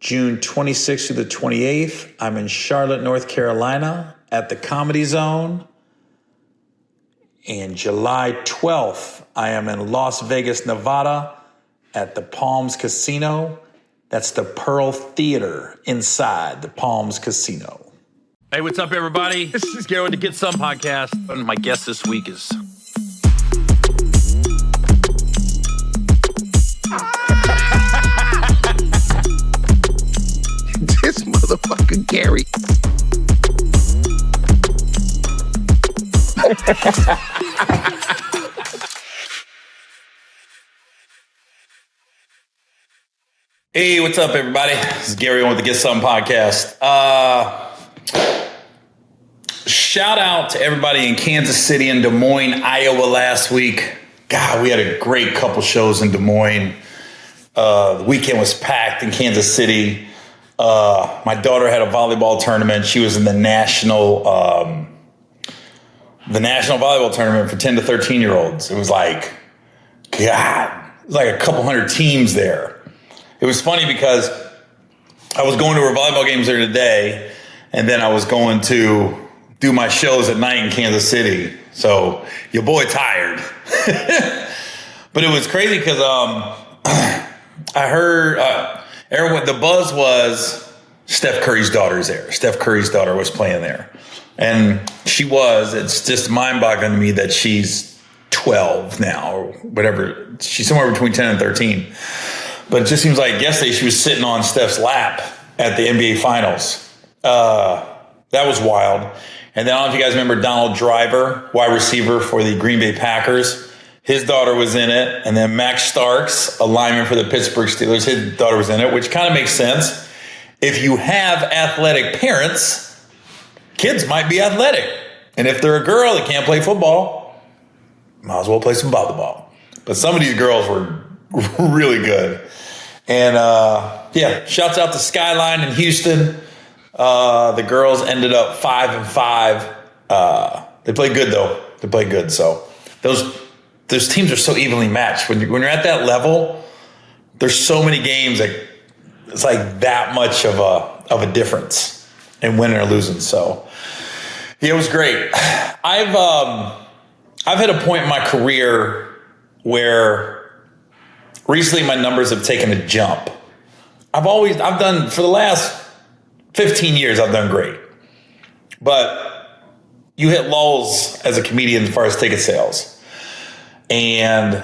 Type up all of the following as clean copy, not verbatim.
June 26th through the 28th, I'm in Charlotte, North Carolina at the Comedy Zone. And July 12th, I am in Las Vegas, Nevada at the Palms Casino. That's the Pearl Theater inside the Palms Casino. Hey, what's up, everybody? This is Gary with the Get Some podcast. And my guest this week is... This motherfucker Gary. Hey, what's up, everybody? This is Gary with the Get Some podcast. Shout out to everybody in Kansas City and Des Moines, Iowa last week. God, we had a great couple shows in Des Moines. The weekend was packed in Kansas City. My daughter had a volleyball tournament. She was in the national volleyball tournament for 10 to 13-year-olds. It was like, God, it was like a couple hundred teams there. It was funny because I was going to her volleyball games there today, and then I was going to do my shows at night in Kansas City. So your boy tired. But it was crazy because I heard everyone, the buzz was Steph Curry's daughter's there. Steph Curry's daughter was playing there. And she was. It's just mind-boggling to me that she's 12 now or whatever. She's somewhere between 10 and 13. But it just seems like yesterday she was sitting on Steph's lap at the NBA Finals. That was wild. And then I don't know if you guys remember Donald Driver, wide receiver for the Green Bay Packers. His daughter was in it. And then Max Starks, a lineman for the Pittsburgh Steelers, his daughter was in it, which kind of makes sense. If you have athletic parents, kids might be athletic. And if they're a girl that can't play football, might as well play some volleyball. But some of these girls were really good. And yeah, shouts out to Skyline in Houston. The girls ended up 5-5. They played good though. They played good. So those teams are so evenly matched. When you're at that level, there's so many games that it's like that much of a difference in winning or losing. So yeah, it was great. I've hit a point in my career where recently my numbers have taken a jump. I've done for the last 15 years, I've done great. But you hit lulls as a comedian as far as ticket sales. And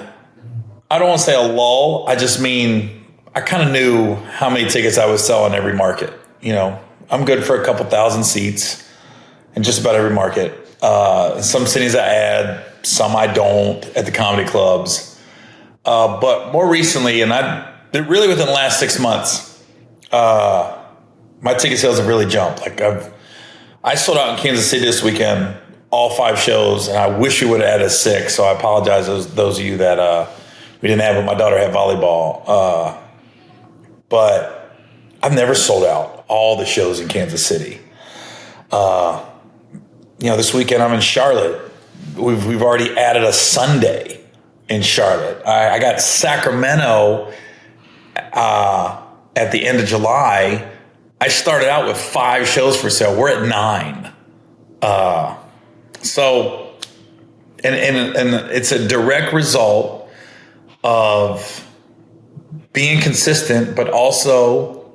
I don't want to say a lull. I just mean I kind of knew how many tickets I would sell in every market. You know, I'm good for a couple thousand seats in just about every market. Some cities I add, some I don't at the comedy clubs. But more recently, and really within the last 6 months, my ticket sales have really jumped. Like I sold out in Kansas City this weekend, all 5 shows, and I wish we would have added 6. So I apologize to those of you that we didn't have, but my daughter had volleyball. But I've never sold out all the shows in Kansas City. This weekend I'm in Charlotte. We've already added a Sunday in Charlotte. I got Sacramento at the end of July. I started out with 5 shows for sale. We're at 9. So it's a direct result of being consistent, but also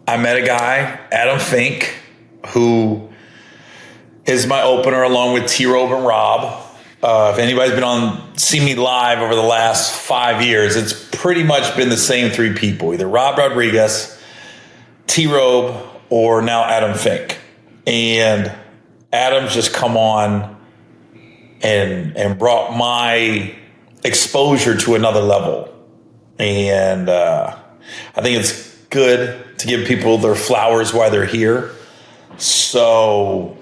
I met a guy, Adam Fink, who is my opener along with T-Robe and Rob. If anybody's been seen me live over the last 5 years, it's pretty much been the same 3 people, either Rob Rodriguez, T-Robe, or now Adam Fink. And Adam's just come on and brought my exposure to another level. And I think it's good to give people their flowers while they're here. So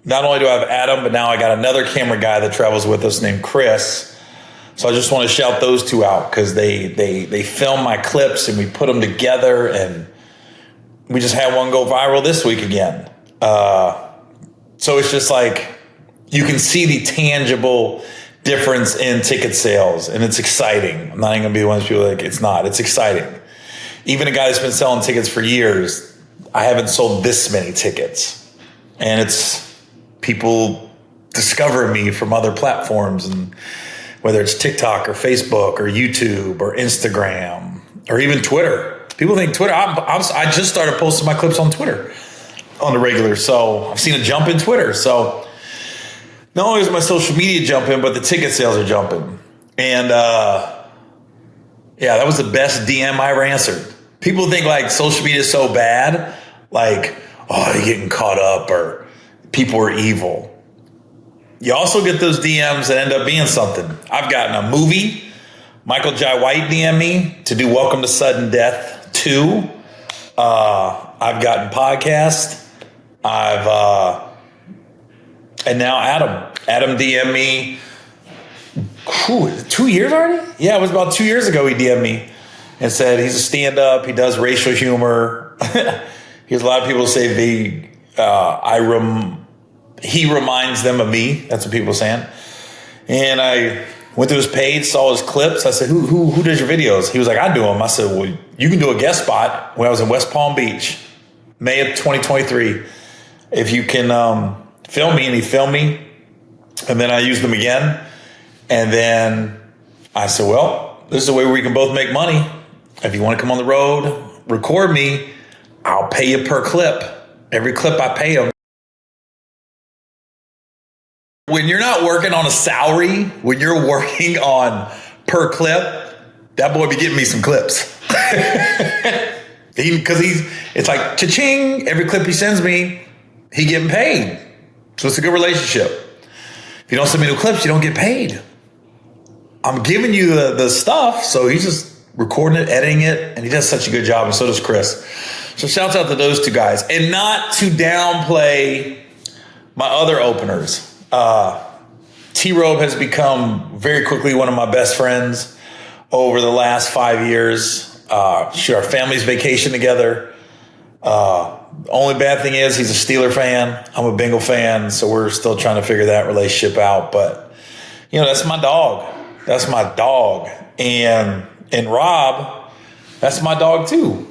not only do I have Adam, but now I got another camera guy that travels with us named Chris. So I just want to shout those 2 out because they film my clips and we put them together, and we just had one go viral this week again. So it's just like you can see the tangible difference in ticket sales, and it's exciting. I'm not even going to be one of those people like it's not. It's exciting. even a guy that's been selling tickets for years, I haven't sold this many tickets. And it's people discover me from other platforms, and whether it's TikTok or Facebook or YouTube or Instagram or even Twitter. People think Twitter, I just started posting my clips on Twitter on the regular. So I've seen a jump in Twitter. So not only is my social media jumping, but the ticket sales are jumping. And yeah, that was the best DM I ever answered. People think like social media is so bad, like, oh, you're getting caught up or people are evil. You also get those DMs that end up being something. I've gotten a movie. Michael Jai White DM me to do Welcome to Sudden Death 2. I've gotten podcast. And now Adam DM me. 2 years already? Yeah, it was about 2 years ago he DM'd me and said he's a stand-up. He does racial humor. He has a lot of people say he reminds them of me. That's what people are saying. And I went to his page, saw his clips. I said, who does your videos? He was like, I do them. I said, well, you can do a guest spot when I was in West Palm Beach, May of 2023. If you can film me. And he filmed me. And then I used them again. And then I said, well, this is a way where we can both make money. If you want to come on the road, record me, I'll pay you per clip. Every clip I pay him. When you're not working on a salary, when you're working on per clip, that boy be getting me some clips. Because it's like cha-ching, every clip he sends me, he getting paid. So it's a good relationship. If you don't send me no clips, you don't get paid. I'm giving you the stuff, so he's just recording it, editing it, and he does such a good job, and so does Chris. So shouts out to those two guys. And not to downplay my other openers. T-Robe has become very quickly one of my best friends over the last 5 years. Our families vacation together. Only bad thing is he's a Steeler fan. I'm a Bengal fan, so we're still trying to figure that relationship out. But, that's my dog. That's my dog. And Rob, that's my dog too,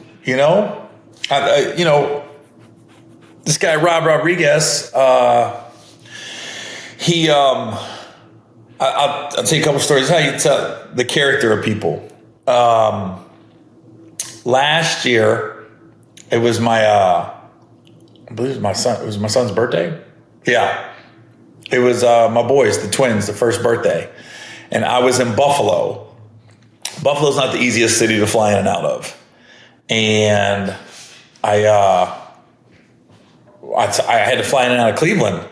this guy, Rob Rodriguez, I'll tell you a couple stories. How you tell the character of people. Last year, it was I believe it was my son. It was my son's birthday. Yeah, it was my boys, the twins, the first birthday, and I was in Buffalo. Buffalo's not the easiest city to fly in and out of, and I had to fly in and out of Cleveland,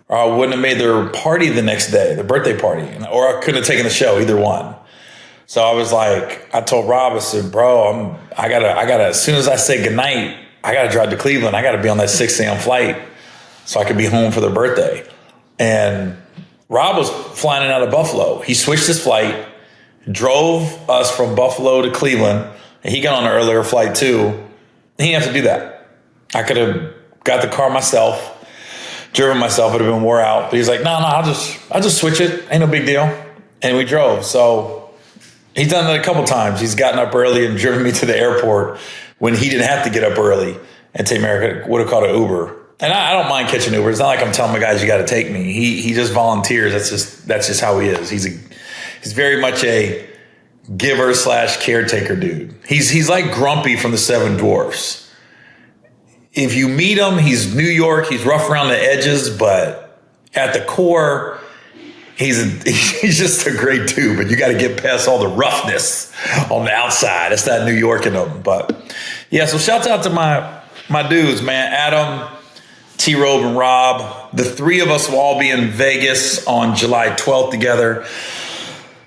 or I wouldn't have made their party the next day, the birthday party, or I couldn't have taken the show, either one. So I was like, I told Rob, I said, bro, I gotta, as soon as I say goodnight, I gotta drive to Cleveland. I gotta be on that 6 a.m. flight so I could be home for their birthday. And Rob was flying in and out of Buffalo. He switched his flight, drove us from Buffalo to Cleveland, and he got on an earlier flight too. He didn't have to do that. I could have got the car myself, driven myself, would have been wore out. But he's like, no, I'll just switch it. Ain't no big deal. And we drove. So he's done that a couple times. He's gotten up early and driven me to the airport when he didn't have to get up early and take me. I would have called an Uber. And I don't mind catching Uber. It's not like I'm telling my guys, you got to take me. He just volunteers. That's just how he is. He's very much a giver / caretaker dude. He's like Grumpy from the Seven Dwarfs. If you meet him, he's New York. He's rough around the edges, but at the core, he's just a great dude. But you got to get past all the roughness on the outside. It's that New York in him. But yeah, so shouts out to my dudes, man. Adam, T-Robe, and Rob. The three of us will all be in Vegas on July 12th together.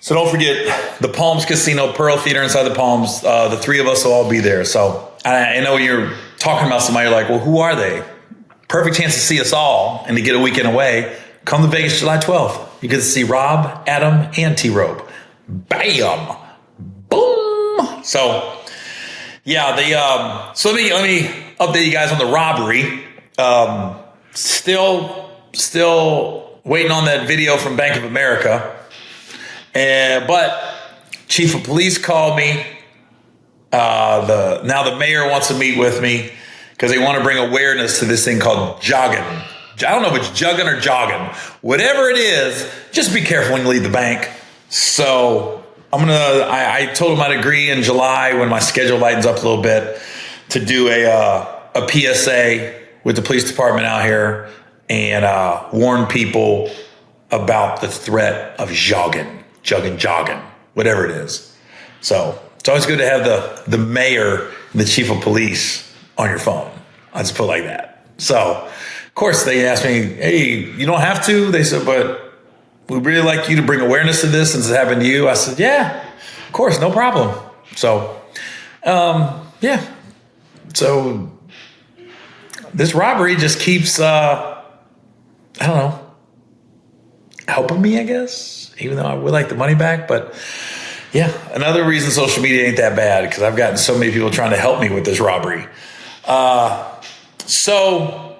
So don't forget the Palms Casino, Pearl Theater inside the Palms. The three of us will all be there. So I know you're talking about somebody, you're like, well, who are they? Perfect chance to see us all and to get a weekend away. Come to Vegas July 12th. You get to see Rob, Adam, and T-Robe. Bam! Boom! So, yeah, so let me update you guys on the robbery. Still waiting on that video from Bank of America. But Chief of Police called me Now the mayor wants to meet with me because they want to bring awareness to this thing called jogging. I don't know if it's jugging or jogging. Whatever it is, just be careful when you leave the bank. So I told them I'd agree in July when my schedule lightens up a little bit to do a PSA with the police department out here and warn people about the threat of jogging, whatever it is. So it's always good to have the mayor and the chief of police on your phone. I just put it like that. So, of course, they asked me, hey, you don't have to. They said, but we'd really like you to bring awareness to this since it happened to you. I said, yeah, of course, no problem. So, yeah. So this robbery just keeps, I don't know, helping me, I guess, even though I would like the money back. But yeah, another reason social media ain't that bad because I've gotten so many people trying to help me with this robbery. So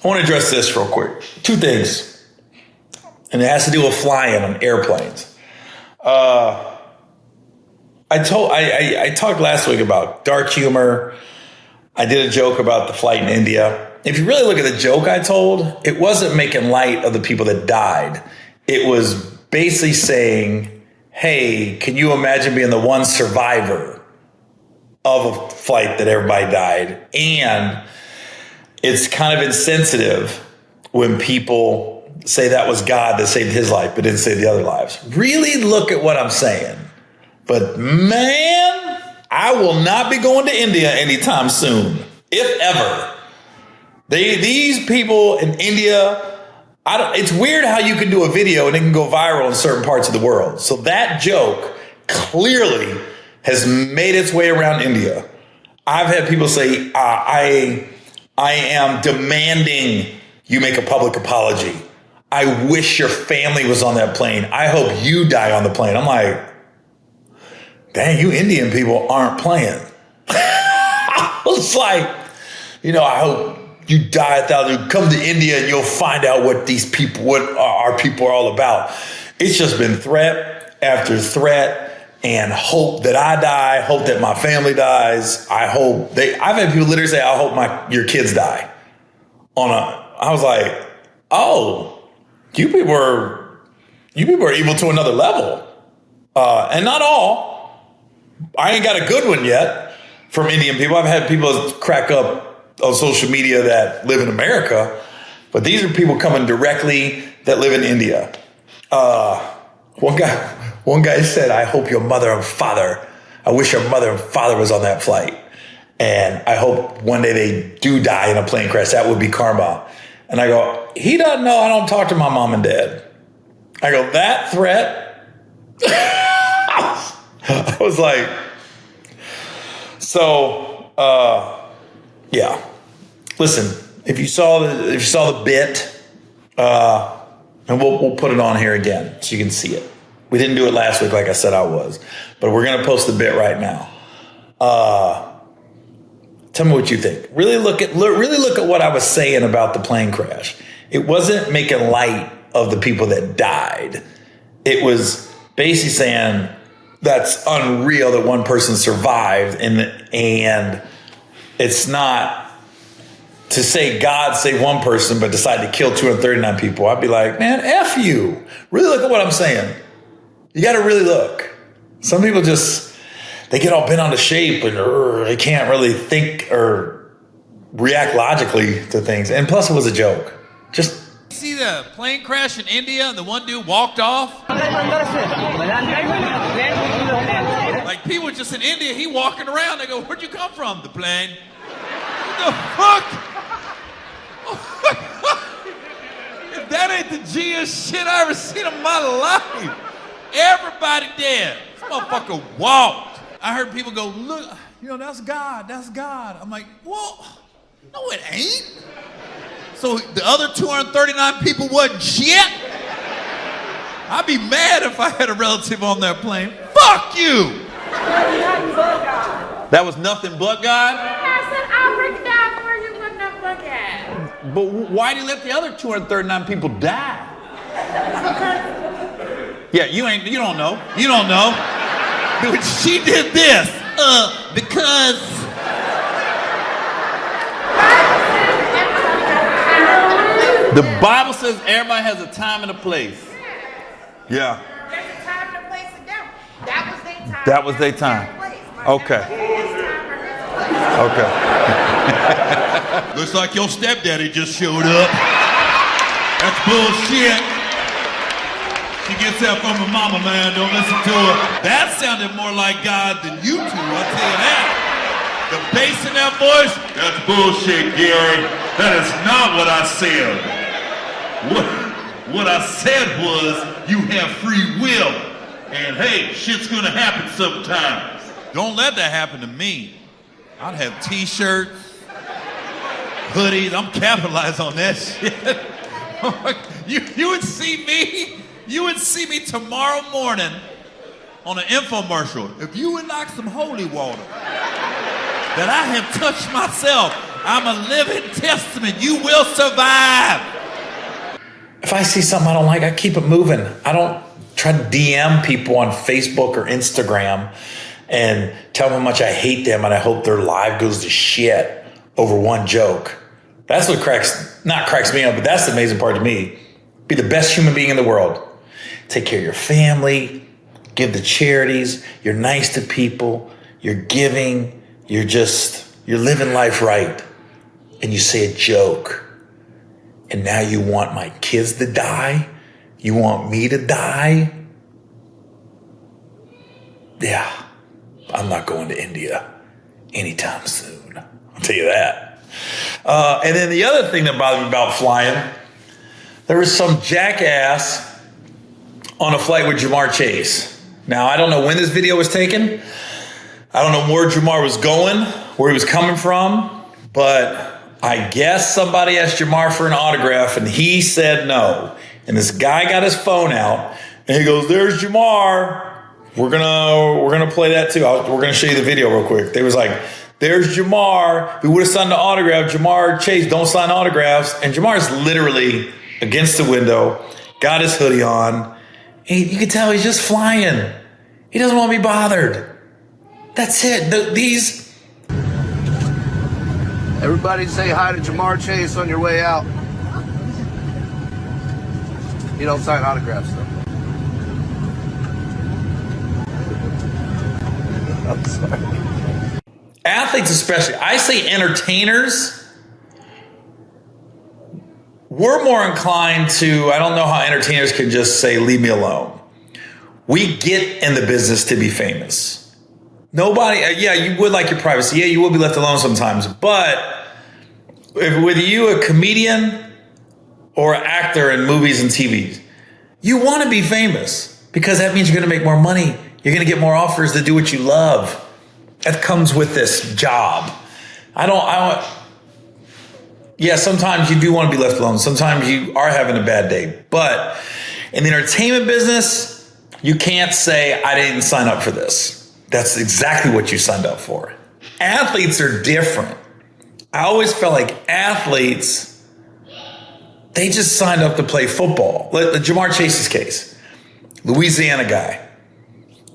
I want to address this real quick. Two things. And it has to do with flying on airplanes. I talked last week about dark humor. I did a joke about the flight in India. If you really look at the joke I told, it wasn't making light of the people that died. It was basically saying, hey, can you imagine being the one survivor of a flight that everybody died? And it's kind of insensitive when people say that was God that saved his life, but didn't save the other lives. Really look at what I'm saying. But man, I will not be going to India anytime soon, if ever. These people in India, it's weird how you can do a video and it can go viral in certain parts of the world. So that joke clearly has made its way around India. I've had people say, I am demanding you make a public apology. I wish your family was on that plane. I hope you die on the plane. I'm like, dang, you Indian people aren't playing. I was like, I hope you die 1,000. Come to India and you'll find out what our people are all about. It's just been threat after threat and hope that I die, hope that my family dies. I've had people literally say, I hope your kids die. I was like, oh, you people are evil to another level. And not all. I ain't got a good one yet from Indian people. I've had people crack up on social media that live in America, but these are people coming directly that live in India. One guy said, I hope your mother and father, I wish your mother and father was on that flight. And I hope one day they do die in a plane crash. That would be karma. And I go, he doesn't know I don't talk to my mom and dad. I go, that threat? I was like, so, yeah. Listen, if you saw the bit, and we'll put it on here again so you can see it. We didn't do it last week like I said I was, but we're gonna post the bit right now. Tell me what you think. Really look at what I was saying about the plane crash. It wasn't making light of the people that died. It was basically saying that's unreal that one person survived, and it's not to say God saved one person but decided to kill 239 people. I'd be like, man, F you. Really look at what I'm saying. You got to really look. Some people they get all bent on the shape and they can't really think or react logically to things. And plus it was a joke. Just see the plane crash in India and the one dude walked off? Like people just in India, he walking around, they go, where'd you come from? The plane. What the fuck? If that ain't the G-est shit I ever seen in my life. Everybody dead. This motherfucker walked. I heard people go, look, that's God, that's God. I'm like, well, no it ain't. So the other 239 people wasn't shit? I'd be mad if I had a relative on that plane. Fuck you! That was nothing but God? I said, I'll break it down for you what the fuck at. But why did you let the other 239 people die? Yeah, you don't know. You don't know. Dude, she did this. Because the Bible says everybody has a time and a place. Yeah. There's a time and a place to go. That was their time. That was their time. Okay. Okay. Looks like your stepdaddy just showed up. That's bullshit. She gets that from her mama, man. Don't listen to her. That sounded more like God than you two, I'll tell you that. The bass in that voice, that's bullshit, Gary. That is not what I said. What I said was you have free will. And hey, shit's gonna happen sometimes. Don't let that happen to me. I'd have t-shirts, hoodies. I'm capitalized on that shit. You would see me tomorrow morning on an infomercial. If you would like some holy water that I have touched myself, I'm a living testament. You will survive. If I see something I don't like, I keep it moving. I don't try to DM people on Facebook or Instagram and tell them how much I hate them and I hope their life goes to shit over one joke. That's what cracks me up, but that's the amazing part to me. Be the best human being in the world. Take care of your family, give to charities, you're nice to people, you're giving, you're living life right. And you say a joke. And now you want my kids to die? You want me to die? Yeah, I'm not going to India anytime soon. I'll tell you that. And then the other thing that bothered me about flying, there was some jackass on a flight with Jamar Chase. Now, I don't know when this video was taken. I don't know where Jamar was going, where he was coming from, but I guess somebody asked Jamar for an autograph and he said no. And this guy got his phone out and he goes, "There's Jamar. We're gonna play that too. We're gonna show you the video real quick." They was like, "There's Jamar. We would have signed the autograph. Jamar Chase, don't sign autographs." And Jamar's literally against the window, got his hoodie on. You can tell he's just flying. He doesn't want to be bothered. That's it. Everybody say hi to Jamar Chase on your way out. You don't sign autographs, though. I'm sorry. Athletes especially, I say entertainers, we're more inclined to, I don't know how entertainers can just say, leave me alone. We get in the business to be famous. Nobody, yeah, you would like your privacy. Yeah, you will be left alone sometimes. But whether you a comedian or an actor in movies and TVs, you want to be famous because that means you're going to make more money. You're going to get more offers to do what you love. That comes with this job. Yeah, sometimes you do want to be left alone. Sometimes you are having a bad day. But in the entertainment business, you can't say, I didn't sign up for this. That's exactly what you signed up for. Athletes are different. I always felt like athletes, they just signed up to play football. Like the Jamar Chase's case, Louisiana guy.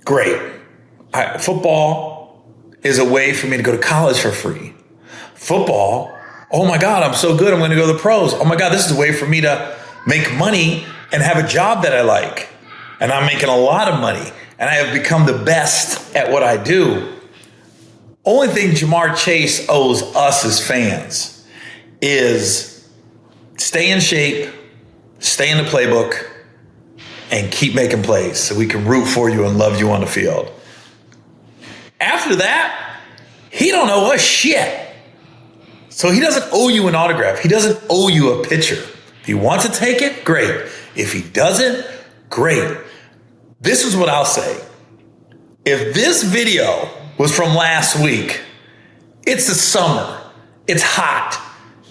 Great. Football is a way for me to go to college for free. Football, oh my God, I'm so good, I'm going to go to the pros. Oh my God, this is a way for me to make money and have a job that I like. And I'm making a lot of money. And I have become the best at what I do. Only thing Jamar Chase owes us as fans is stay in shape, stay in the playbook, and keep making plays so we can root for you and love you on the field. After that, he don't owe us shit. So he doesn't owe you an autograph. He doesn't owe you a picture. If he wants to take it, great. If he doesn't, great. This is what I'll say. If this video was from last week, it's the summer, it's hot,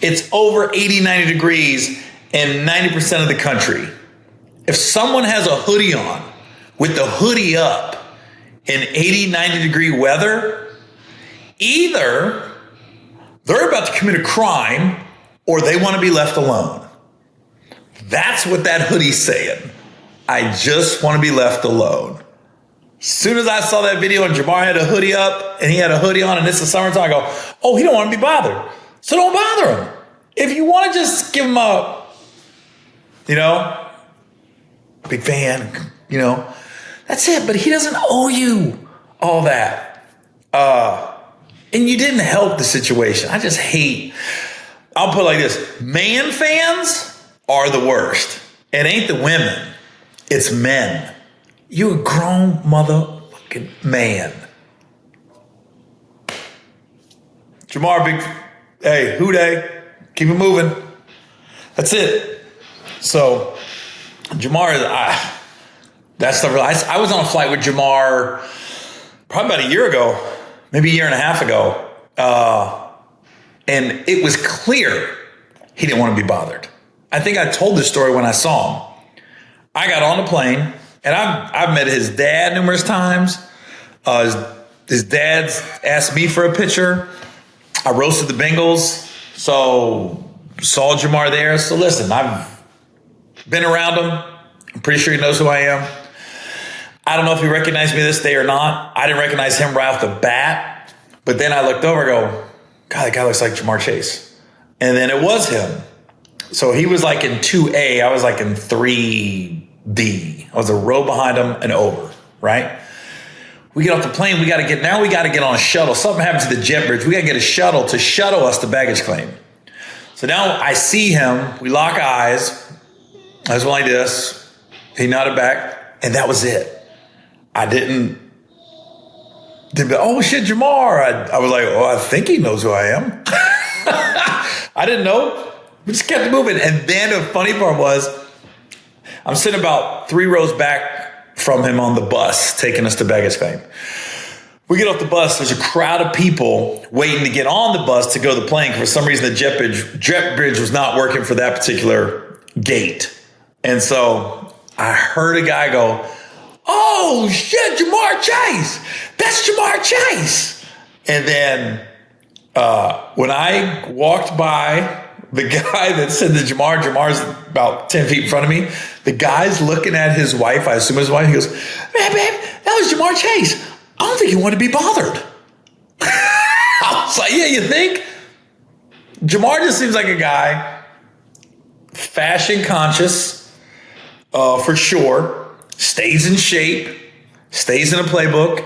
it's over 80, 90 degrees in 90% of the country. If someone has a hoodie on with the hoodie up in 80, 90 degree weather, either they're about to commit a crime or they want to be left alone. That's what that hoodie's saying. I just want to be left alone. As soon as I saw that video and Jamar had a hoodie up and he had a hoodie on and it's the summertime, I go, oh, he don't want to be bothered. So don't bother him. If you want to just give him a, big fan, that's it. But he doesn't owe you all that. And you didn't help the situation. I just hate, I'll put it like this. Man fans are the worst. It ain't the women. It's men. You a grown motherfucking man. Jamar, hey, who day? Keep it moving. That's it. So, Jamar, that's the real. I was on a flight with Jamar probably about a year ago, maybe a year and a half ago. And it was clear he didn't want to be bothered. I think I told this story when I saw him. I got on the plane, and I've met his dad numerous times. His dad's asked me for a picture. I roasted the Bengals, so saw Jamar there. So listen, I've been around him. I'm pretty sure he knows who I am. I don't know if he recognized me this day or not. I didn't recognize him right off the bat. But then I looked over and go, God, that guy looks like Jamar Chase. And then it was him. So he was like in 2A. I was like in 3D. I was a row behind him and over, right? We get off the plane. We got to get on a shuttle. Something happened to the jet bridge. We got to get a shuttle to shuttle us to baggage claim. So now I see him. We lock eyes. I was like this. He nodded back. And that was it. I didn't oh shit, Jamar. I was like, oh, I think he knows who I am. I didn't know. We just kept moving. And then the funny part was, I'm sitting about 3 rows back from him on the bus, taking us to baggage claim. We get off the bus. There's a crowd of people waiting to get on the bus to go to the plane. For some reason, the jet bridge was not working for that particular gate. And so I heard a guy go, oh shit, Jamar Chase. That's Jamar Chase. And then when I walked by the guy that said to Jamar's about 10 feet in front of me, the guy's looking at his wife, I assume his wife, he goes, man, babe, that was Jamar Chase. I don't think he wanted to be bothered. I was like, yeah, you think? Jamar just seems like a guy, fashion conscious, for sure. Stays in shape, stays in a playbook.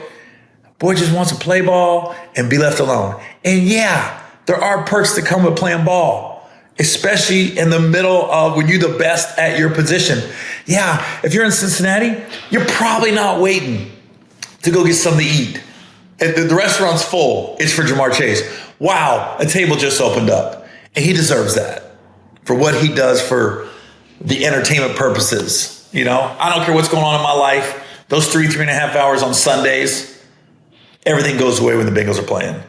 Boy just wants to play ball and be left alone. And yeah, there are perks that come with playing ball, especially in the middle of when you're the best at your position. Yeah, if you're in Cincinnati, you're probably not waiting to go get something to eat. The restaurant's full. It's for Jamar Chase. Wow, a table just opened up. And he deserves that for what he does for the entertainment purposes. I don't care what's going on in my life. Those 3.5 hours on Sundays, everything goes away when the Bengals are playing.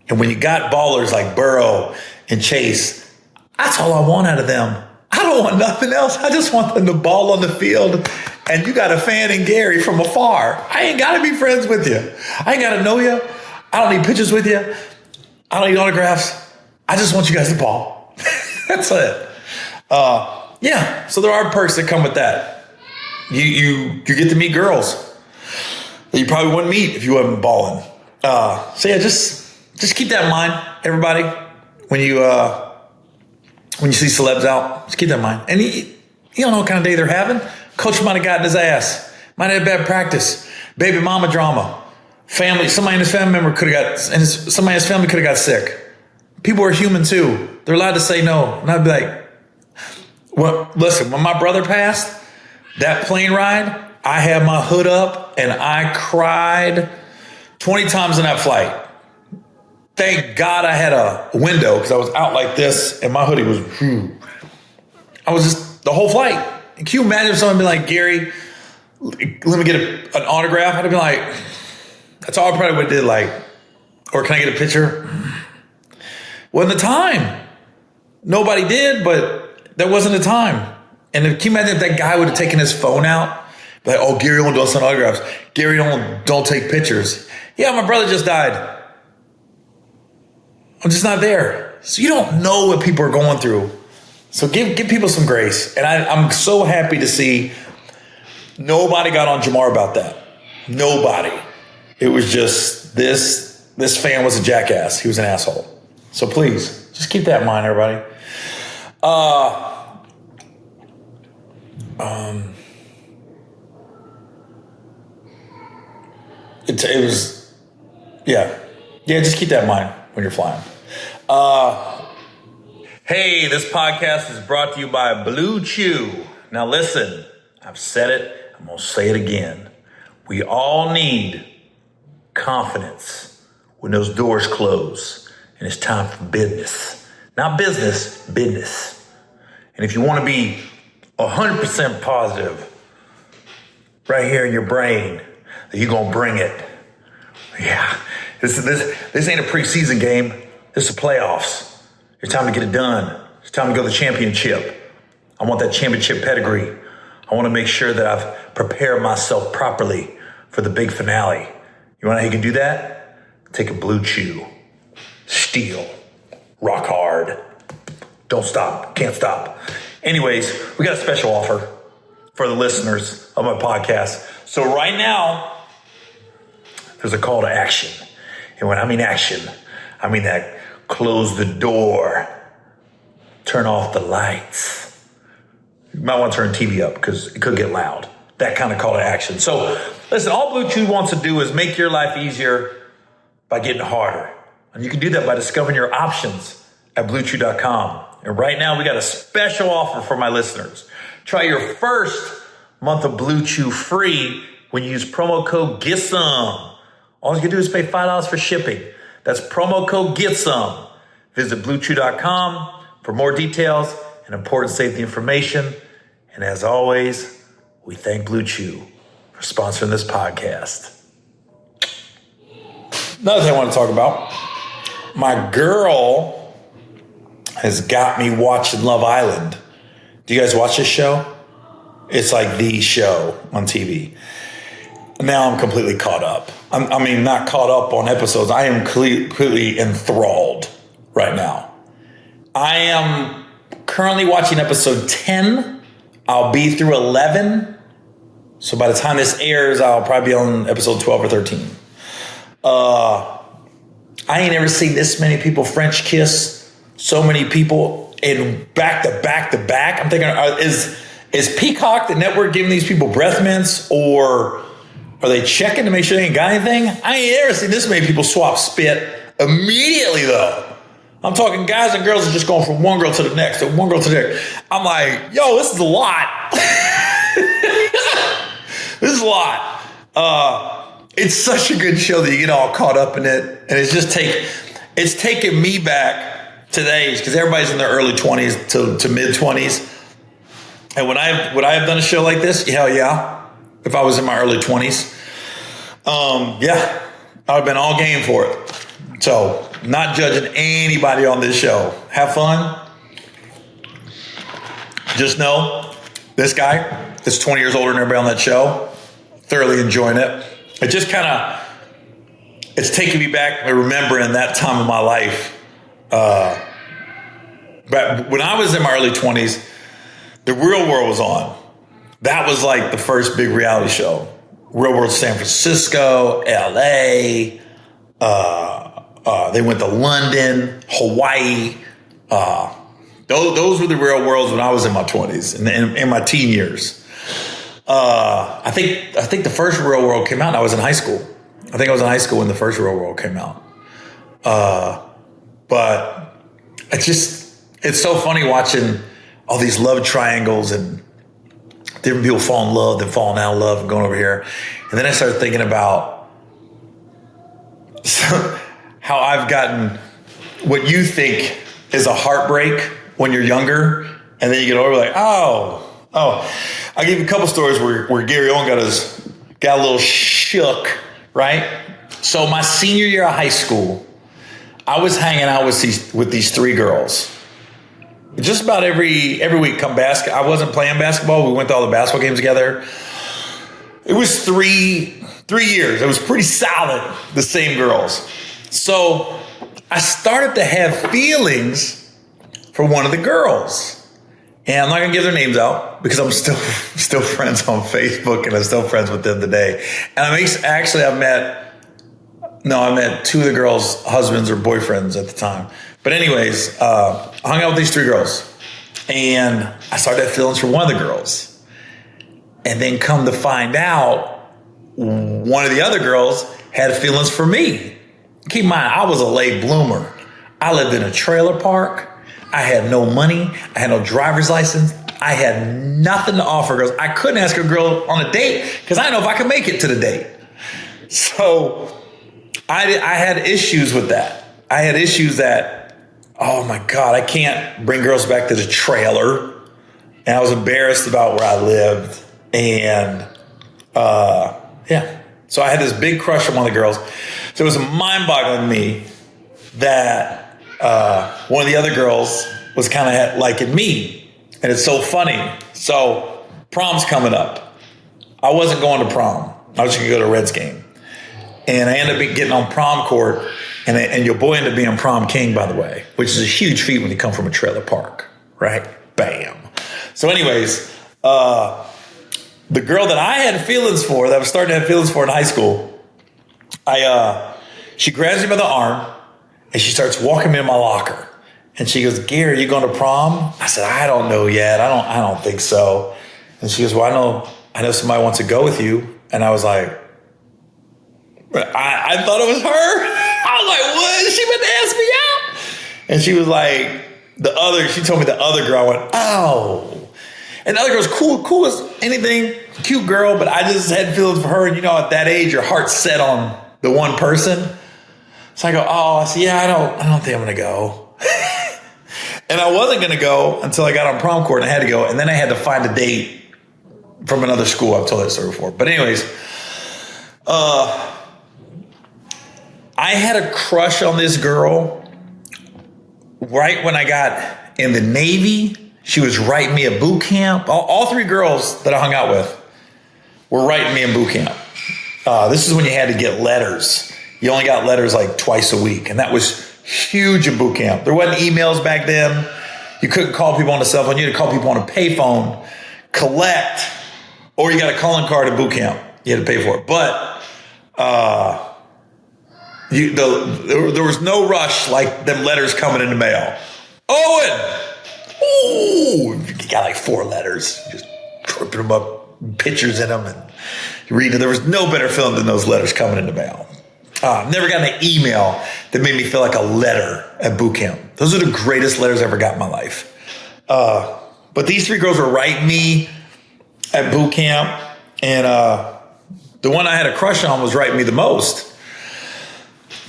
And when you got ballers like Burrow and Chase, that's all I want out of them. I don't want nothing else. I just want them to ball on the field. And you got a fan in Gary from afar. I ain't got to be friends with you. I ain't got to know you. I don't need pictures with you. I don't need autographs. I just want you guys to ball. That's it. Yeah, so there are perks that come with that. You get to meet girls that you probably wouldn't meet if you wasn't balling. So yeah, just keep that in mind, everybody. When you see celebs out, just keep that in mind. And you don't know what kind of day they're having. Coach might have gotten his ass. Might have had bad practice. Baby mama drama. Family. Somebody in his family member could have got. Somebody in his family could have got sick. People are human too. They're allowed to say no. And I'd be like, well, listen. When my brother passed, that plane ride, I had my hood up and I cried 20 times in that flight. Thank God I had a window because I was out like this and my hoodie was, I was just the whole flight. And can you imagine if someone be like, Gary, let me get an autograph? I'd be like, that's all I probably would have did. Like, or can I get a picture? Wasn't the time. Nobody did, but there wasn't the time. And can you imagine if that guy would have taken his phone out? Like, oh, Gary don't sign autographs. Gary don't take pictures. Yeah, my brother just died. I'm just not there. So you don't know what people are going through. So give people some grace. And I'm so happy to see nobody got on Jamar about that. Nobody. It was just this fan was a jackass. He was an asshole. So please, just keep that in mind, everybody. It was, yeah. Yeah, just keep that in mind when you're flying. Hey, this podcast is brought to you by BlueChew. Now listen, I've said it, I'm going to say it again. We all need confidence when those doors close and it's time for business. Not business, business. And if you want to be 100% positive right here in your brain, that you're going to bring it. Yeah, this ain't a preseason game. This is playoffs. It's time to get it done. It's time to go to the championship. I want that championship pedigree. I want to make sure that I've prepared myself properly for the big finale. You want to know how you can do that? Take a BlueChew. Steal. Rock hard. Don't stop. Can't stop. Anyways, we got a special offer for the listeners of my podcast. So right now, there's a call to action. And when I mean action, I mean that close the door, turn off the lights. You might want to turn TV up because it could get loud. That kind of call to action. So listen, all BlueChew wants to do is make your life easier by getting harder. And you can do that by discovering your options at BlueChew.com. And right now we got a special offer for my listeners. Try your first month of BlueChew free when you use promo code GETSOME. All you can do is pay $5 for shipping. That's promo code GETSOME. Visit BlueChew.com for more details and important safety information. And as always, we thank BlueChew for sponsoring this podcast. Another thing I want to talk about. My girl has got me watching Love Island. Do you guys watch this show? It's like the show on TV. Now I'm completely caught up. Not caught up on episodes. I am completely enthralled right now. I am currently watching episode 10. I'll be through 11. So by the time this airs, I'll probably be on episode 12 or 13. I ain't ever seen this many people French kiss so many people in back to back to back. I'm thinking, is Peacock, the network, giving these people breath mints, or are they checking to make sure they ain't got anything? I ain't ever seen this many people swap spit immediately, though. I'm talking guys and girls are just going from one girl to the next, to one girl to the next. I'm like, yo, this is a lot. This is a lot. It's such a good show that you get all caught up in it. And it's taken me back to the age, because everybody's in their early 20s to mid 20s. And would I have done a show like this? Hell yeah. If I was in my early 20s. Yeah, I would have been all game for it. So, not judging anybody on this show. Have fun. Just know, this guy that's 20 years older than everybody on that show, thoroughly enjoying it. It just it's taking me back, remembering that time of my life. But when I was in my early 20s, The Real World was on. That was like the first big reality show. Real World San Francisco, LA. They went to London, Hawaii. Those were the real worlds when I was in my 20s and in my teen years. I think the first Real World came out and I was in high school. I think I was in high school when the first Real World came out. But it's so funny watching all these love triangles and different people fall in love, then falling out of love and going over here. And then I started thinking about how I've gotten what you think is a heartbreak when you're younger, and then you get older, like, oh. I'll give you a couple stories where Gary Owen got a little shook, right? So my senior year of high school, I was hanging out with these three girls. Just about every week come I wasn't playing basketball. We went to all the basketball games together. It was three years. It was pretty solid, the same girls. So I started to have feelings for one of the girls. And I'm not gonna give their names out because I'm still friends on Facebook and I'm still friends with them today. And I met two of the girls' husbands or boyfriends at the time. But anyways, I hung out with these three girls. And I started to have feelings for one of the girls. And then come to find out, one of the other girls had feelings for me. Keep in mind, I was a late bloomer. I lived in a trailer park. I had no money. I had no driver's license. I had nothing to offer girls. I couldn't ask a girl on a date because I didn't know if I could make it to the date. So I had issues with that. I had issues that, oh my God, I can't bring girls back to the trailer. And I was embarrassed about where I lived. And so I had this big crush on one of the girls. So it was mind-boggling to me that one of the other girls was kind of liking me. And it's so funny. So prom's coming up. I wasn't going to prom. I was just going to go to a Reds game. And I ended up getting on prom court. And your boy ended up being prom king, by the way, which is a huge feat when you come from a trailer park, right? Bam. So anyways, the girl that I had feelings for, that I was starting to have feelings for in high school, she grabs me by the arm and she starts walking me in my locker. And she goes, Gary, you going to prom? I said, I don't know yet. I don't think so. And she goes, well, I know somebody wants to go with you. And I was like, I thought it was her. I was like, what? She meant to ask me out? And she was like, she told me the other girl. I went, oh. And the other girl's cool as anything, cute girl, but I just had feelings for her. And at that age, your heart's set on the one person. So I go, I said, yeah, I don't think I'm going to go. And I wasn't going to go until I got on prom court and I had to go. And then I had to find a date from another school. I've told that story before. But anyways, I had a crush on this girl right when I got in the Navy. She was writing me a boot camp. All three girls that I hung out with were writing me in boot camp. This is when you had to get letters. You only got letters like twice a week. And that was huge in boot camp. There wasn't emails back then. You couldn't call people on the cell phone. You had to call people on a payphone, collect, or you got a calling card at boot camp. You had to pay for it. But there was no rush like them letters coming in the mail. Owen! Ooh! You got like 4 letters. Just tripping them up, pictures in them, and you read it. There was no better feeling than those letters coming in the mail. I've never gotten an email that made me feel like a letter at boot camp. Those are the greatest letters I ever got in my life. But these 3 girls were writing me at boot camp. And the one I had a crush on was writing me the most.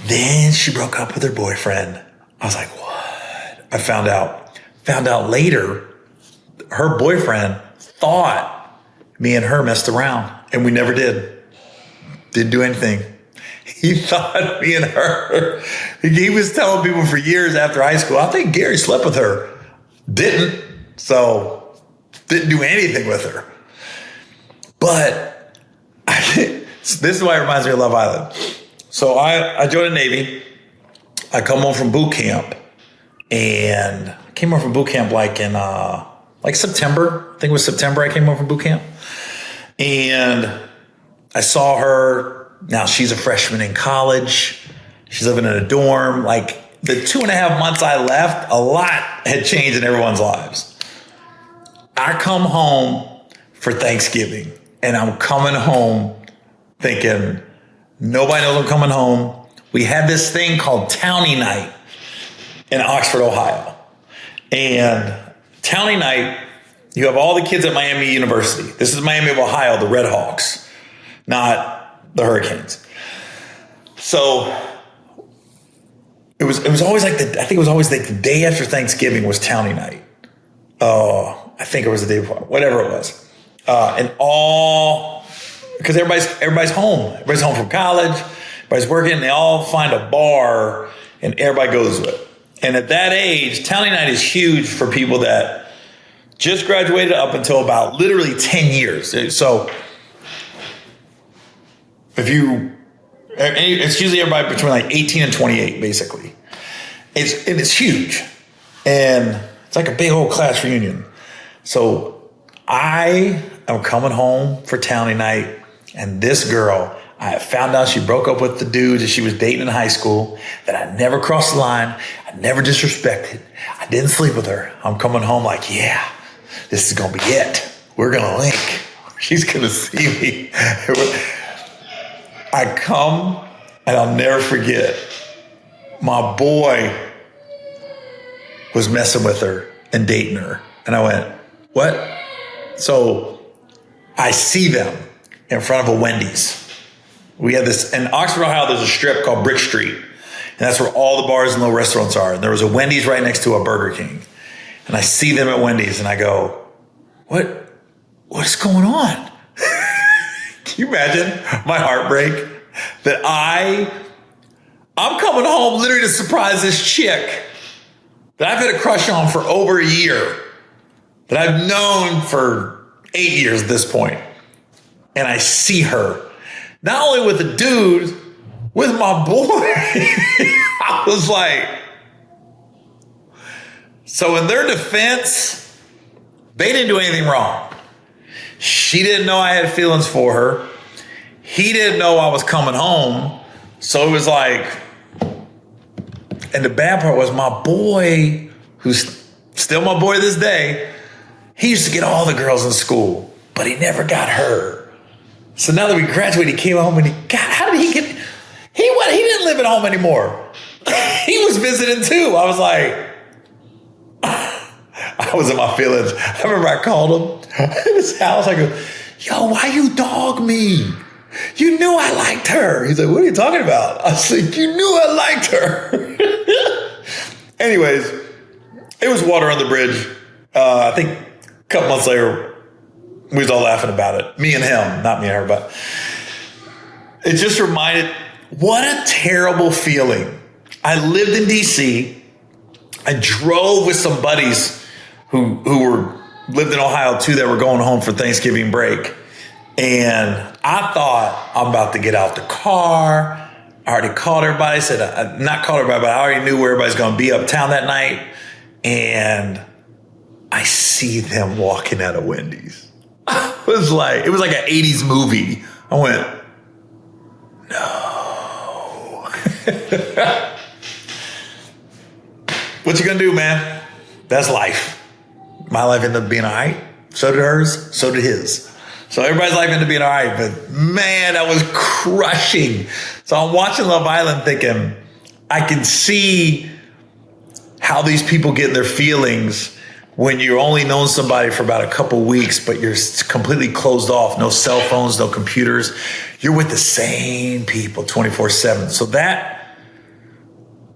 Then she broke up with her boyfriend. I was like, what? I found out later, her boyfriend thought me and her messed around. And we never did. Didn't do anything. He thought me and her, he was telling people for years after high school, I think Gary slept with her. Didn't. So didn't do anything with her. But this is why it reminds me of Love Island. So I joined the Navy. I come home from boot camp. And I came home from boot camp like in September. I think it was September I came home from boot camp. And I saw her. Now she's a freshman in college. She's living in a dorm. Like the 2.5 months I left, a lot had changed in everyone's lives. I come home for Thanksgiving and I'm coming home thinking nobody knows I'm coming home. We had this thing called Tourney Night in Oxford, Ohio. And Tourney Night, you have all the kids at Miami University. This is Miami of Ohio, the Red Hawks, not the Hurricanes. So it was always like the day after Thanksgiving was Tourney Night. Oh, I think it was the day before, whatever it was. Because everybody's home. Everybody's home from college. Everybody's working. And they all find a bar and everybody goes to it. And at that age, Tourney Night is huge for people that just graduated up until about literally 10 years. So it's usually everybody between like 18 and 28, basically. It's huge. And it's like a big old class reunion. So I am coming home for townie night, and this girl, I found out she broke up with the dude that she was dating in high school, that I never crossed the line, I never disrespected, I didn't sleep with her. I'm coming home like, yeah, this is gonna be it. We're gonna link. She's gonna see me. I come, and I'll never forget, my boy was messing with her and dating her. And I went, what? So I see them in front of a Wendy's. We had this, in Oxford, Ohio, there's a strip called Brick Street. And that's where all the bars and little restaurants are. And there was a Wendy's right next to a Burger King. And I see them at Wendy's and I go, what's going on? Can you imagine my heartbreak? That I'm coming home literally to surprise this chick that I've had a crush on for over a year, that I've known for 8 years at this point. And I see her, not only with a dude, with my boy. I was like, so in their defense, they didn't do anything wrong. She didn't know I had feelings for her. He didn't know I was coming home. So it was like, and the bad part was my boy, who's still my boy to this day, he used to get all the girls in school, but he never got her. So now that we graduated, he came home and how did he get, he didn't live at home anymore. He was visiting too. I was like, I was in my feelings. I remember I called him in his house. I go, yo, why you dog me? You knew I liked her. He's like, what are you talking about? I was like, you knew I liked her. Anyways, it was water on the bridge. I think a couple months later, we was all laughing about it. Me and him, not me and her, but it just reminded, what a terrible feeling. I lived in DC. I drove with some buddies who lived in Ohio too, that were going home for Thanksgiving break. And I thought, I'm about to get out the car. I already called everybody. Not called everybody, but I already knew where everybody's going to be uptown that night. And I see them walking out of Wendy's. It was like an 80s movie. I went, no. What you gonna do, man? That's life. My life ended up being all right. So did hers. So did his. So everybody's life ended up being all right. But man, that was crushing. So I'm watching Love Island thinking, I can see how these people get their feelings when you're only known somebody for about a couple weeks, but you're completely closed off. No cell phones, no computers. You're with the same people 24/7. So that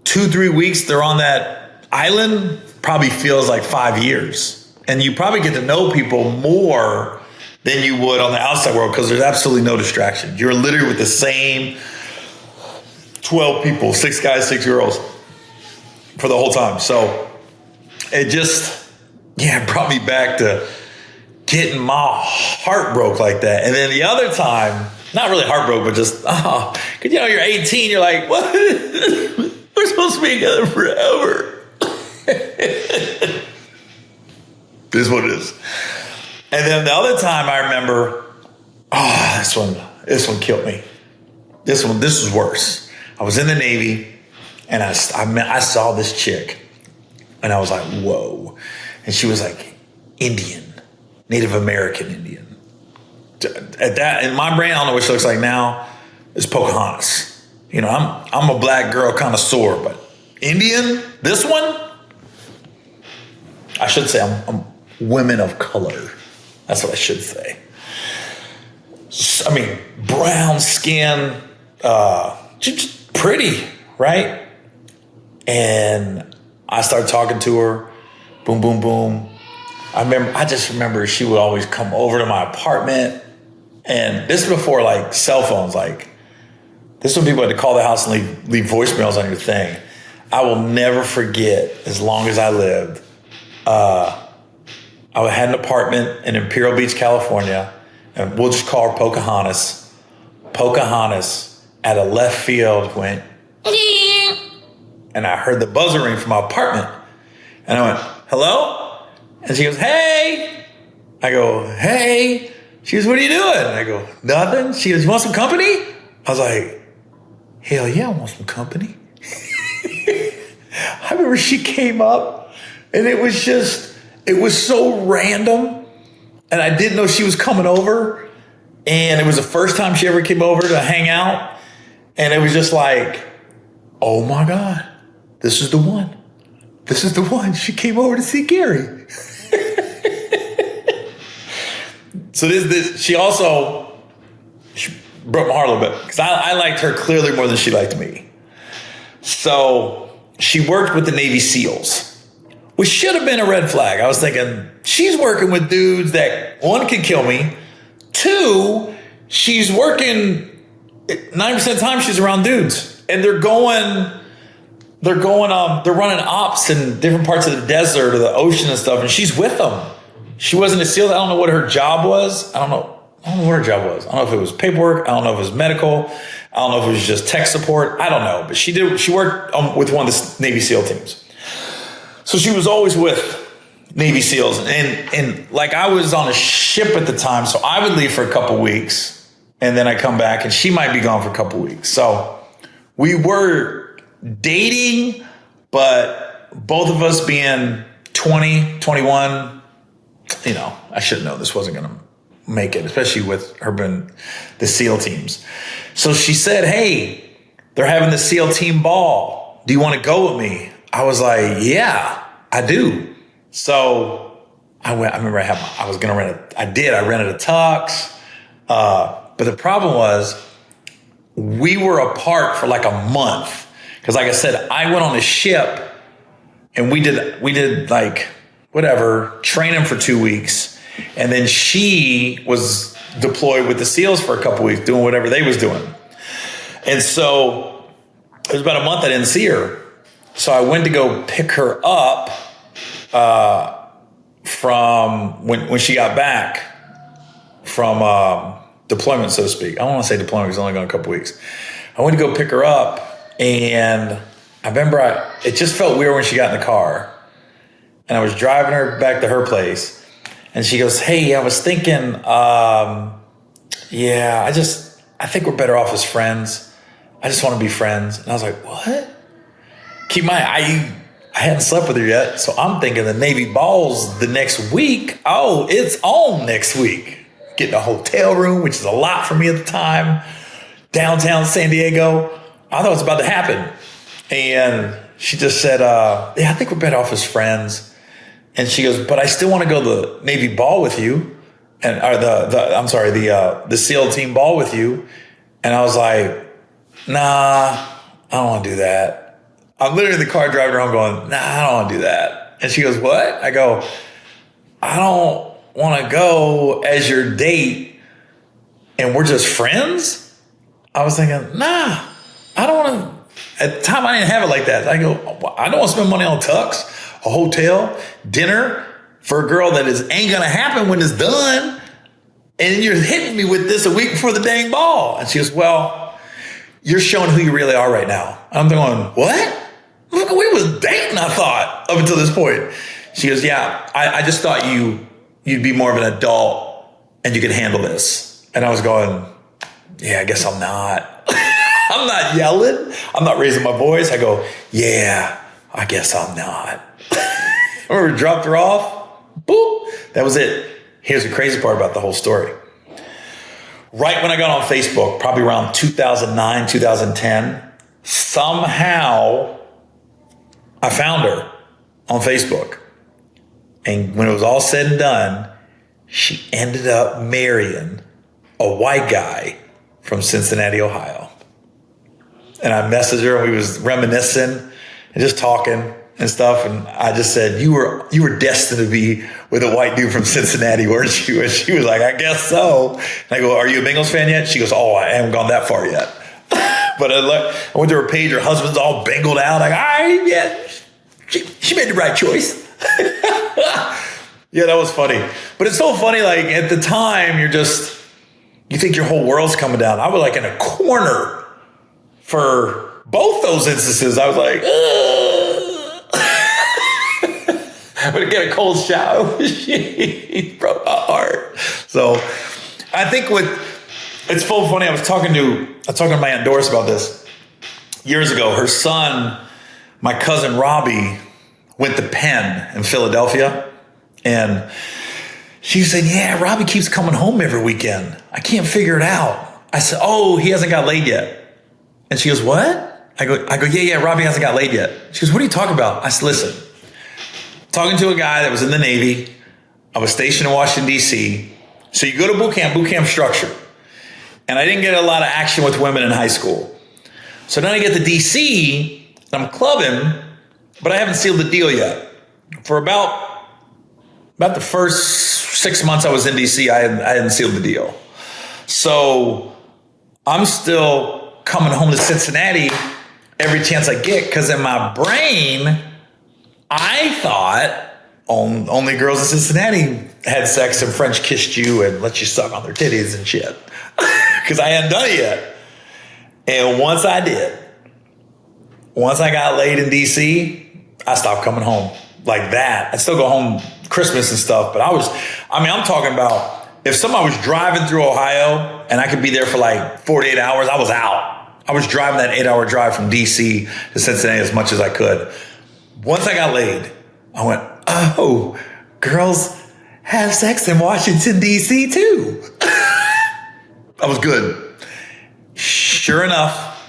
2-3 weeks they're on that island probably feels like 5 years. And you probably get to know people more than you would on the outside world because there's absolutely no distraction. You're literally with the same 12 people, 6 guys, 6 girls for the whole time. So it just, brought me back to getting my heart broke like that. And then the other time, not really heartbroken, but just, because you're 18, you're like, what? We're supposed to be together forever. This is what it is. And then the other time I remember, this one killed me. This was worse. I was in the Navy and I saw this chick and I was like, whoa. And she was like Indian, Native American Indian. At that, in my brain, I don't know what she looks like now, it's Pocahontas. You know, I'm a black girl connoisseur, but Indian, this one, I should say I'm women of color. That's what I should say. I mean, brown skin, just pretty, right? And I started talking to her, boom, boom, boom. I just remember she would always come over to my apartment. And this is before like cell phones, like this is when people had to call the house and leave voicemails on your thing. I will never forget, as long as I lived, I had an apartment in Imperial Beach, California, and we'll just call her Pocahontas. Pocahontas at a left field went, and I heard the buzzer ring from my apartment. And I went, hello? And she goes, hey. I go, hey. She goes, what are you doing? I go, nothing. She goes, you want some company? I was like, hell yeah, I want some company. I remember she came up and it was so random. And I didn't know she was coming over. And it was the first time she ever came over to hang out. And it was just like, oh my God, this is the one. This is the one. She came over to see Gary. So she broke my heart a little bit because I liked her clearly more than she liked me. So she worked with the Navy SEALs, which should have been a red flag. I was thinking, she's working with dudes that, one, can kill me. Two, she's working 90% of the time she's around dudes. And they're running ops in different parts of the desert or the ocean and stuff, and she's with them. She wasn't a SEAL. I don't know what her job was. I don't know what her job was. I don't know if it was paperwork. I don't know if it was medical. I don't know if it was just tech support. I don't know. But she worked with one of the Navy SEAL teams. So she was always with Navy SEALs. And like I was on a ship at the time, so I would leave for a couple weeks. And then I come back and she might be gone for a couple weeks. So we were dating, but both of us being 20, 21, I should know this wasn't going to make it, especially with her being the SEAL teams. So she said, hey, they're having the SEAL team ball. Do you want to go with me? I was like, yeah, I do. So I went. I remember I was going to rent I rented a tux. But the problem was we were apart for like a month. Because like I said, I went on a ship and we did like whatever, training for 2 weeks. And then she was deployed with the SEALs for a couple weeks doing whatever they was doing. And so it was about a month I didn't see her. So I went to go pick her up from when she got back from deployment, so to speak. I don't want to say deployment because it's only gone a couple weeks. I went to go pick her up, and I remember it just felt weird when she got in the car. And I was driving her back to her place. And she goes, hey, I was thinking, I think we're better off as friends. I just want to be friends. And I was like, what? Keep in mind, I hadn't slept with her yet. So I'm thinking the Navy ball's the next week. Oh, it's on next week. Getting a hotel room, which is a lot for me at the time. Downtown San Diego. I thought it was about to happen. And she just said, I think we're better off as friends. And she goes, but I still want to go to the Navy ball with you. The SEAL team ball with you. And I was like, nah, I don't want to do that. I'm literally in the car driving her home going, nah, I don't want to do that. And she goes, what? I go, I don't want to go as your date and we're just friends. I was thinking, nah, I don't want to. At the time, I didn't have it like that. I go, I don't want to spend money on tux, a hotel, dinner for a girl that ain't going to happen when it's done. And you're hitting me with this a week before the dang ball. And she goes, well, you're showing who you really are right now. I'm going, what? Look, we was dating, I thought, up until this point. She goes, yeah, I just thought you'd be more of an adult and you could handle this. And I was going, yeah, I guess I'm not. I'm not yelling. I'm not raising my voice. I go, yeah, I guess I'm not. I remember dropped her off. Boop. That was it. Here's the crazy part about the whole story. Right when I got on Facebook, probably around 2009, 2010, somehow I found her on Facebook. And when it was all said and done, she ended up marrying a white guy from Cincinnati, Ohio. And I messaged her and we was reminiscing and just talking and stuff. And I just said, you were destined to be with a white dude from Cincinnati, weren't you? And she was like, I guess so. And I go, are you a Bengals fan yet? She goes, oh, I haven't gone that far yet. But I went to her page. Her husband's all bengled out. Like, all right, yeah, she made the right choice. Yeah, that was funny. But it's so funny. Like at the time, you think your whole world's coming down. I was like in a corner for both those instances. I was like, would get a cold shower. She broke my heart. So I think it's so funny. I was talking to my Aunt Doris about this years ago. Her son, my cousin Robbie, went to Penn in Philadelphia, and she said, yeah, Robbie keeps coming home every weekend. I can't figure it out. I said, oh, he hasn't got laid yet. And she goes, what? I go, yeah, Robbie hasn't got laid yet. She goes, what are you talking about? I said, listen, talking to a guy that was in the Navy. I was stationed in Washington, D.C. So you go to boot camp structure. And I didn't get a lot of action with women in high school. So then I get to D.C., and I'm clubbing, but I haven't sealed the deal yet. For about the first 6 months I was in D.C., I hadn't sealed the deal. So I'm still coming home to Cincinnati every chance I get, because in my brain, I thought only girls in Cincinnati had sex and French kissed you and let you suck on their titties and shit. Because I hadn't done it yet. And once I got laid in DC, I stopped coming home like that. I still go home Christmas and stuff, but I'm talking about, if somebody was driving through Ohio and I could be there for like 48 hours, I was out. I was driving that 8-hour drive from DC to Cincinnati as much as I could. Once I got laid, I went, oh, girls have sex in Washington, D.C. too. I was good. Sure enough,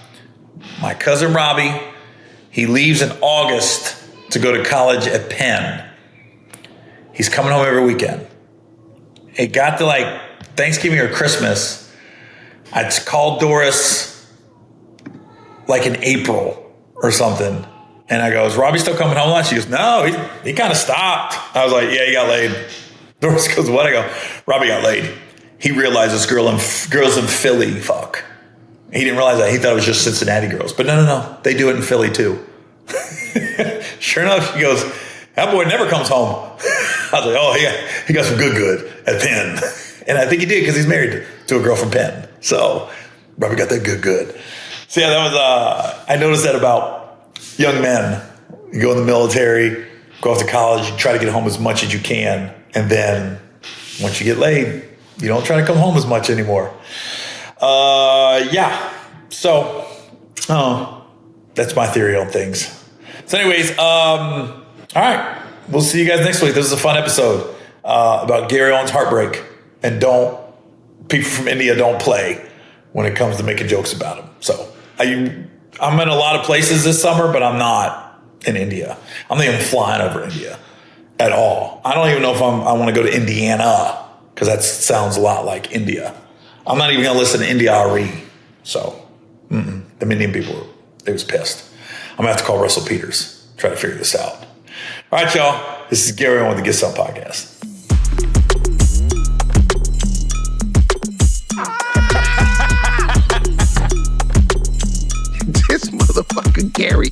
my cousin Robbie, he leaves in August to go to college at Penn. He's coming home every weekend. It got to like Thanksgiving or Christmas. I called Doris like in April or something. And I go, is Robbie still coming home? She goes, no, he kind of stopped. I was like, yeah, he got laid. Doris goes, what? I go, Robbie got laid. He realized this girls in Philly fuck. He didn't realize that. He thought it was just Cincinnati girls. But no. They do it in Philly too. Sure enough, she goes, that boy never comes home. I was like, oh, he got some good at Penn. And I think he did because he's married to a girl from Penn. So Robbie got that good. So yeah, that was, I noticed that about young men. You go in the military, go off to college, you try to get home as much as you can. And then once you get laid, you don't try to come home as much anymore. Yeah. So, that's my theory on things. So anyways, all right. We'll see you guys next week. This is a fun episode about Gary Owen's heartbreak. And people from India don't play when it comes to making jokes about him. So I'm in a lot of places this summer, but I'm not in India. I'm not even flying over India at all. I don't even know if I want to go to Indiana, because that sounds a lot like India. I'm not even going to listen to India-Ari. So the Indian people, they was pissed. I'm going to have to call Russell Peters, try to figure this out. All right, y'all. This is Gary Owen with the Get Some Podcast. This motherfucking Gary.